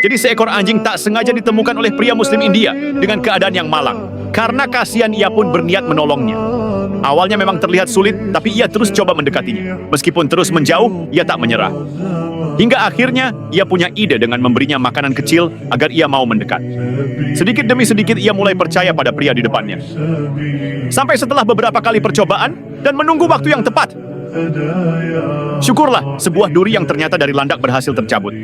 Jadi seekor anjing tak sengaja ditemukan oleh pria Muslim India dengan keadaan yang malang. Karena kasihan ia pun berniat menolongnya. Awalnya memang terlihat sulit, tapi ia terus coba mendekatinya. Meskipun terus menjauh, ia tak menyerah. Hingga akhirnya, ia punya ide dengan memberinya makanan kecil agar ia mau mendekat. Sedikit demi sedikit ia mulai percaya pada pria di depannya. Sampai setelah beberapa kali percobaan dan menunggu waktu yang tepat. Syukurlah, sebuah duri yang ternyata dari landak berhasil tercabut.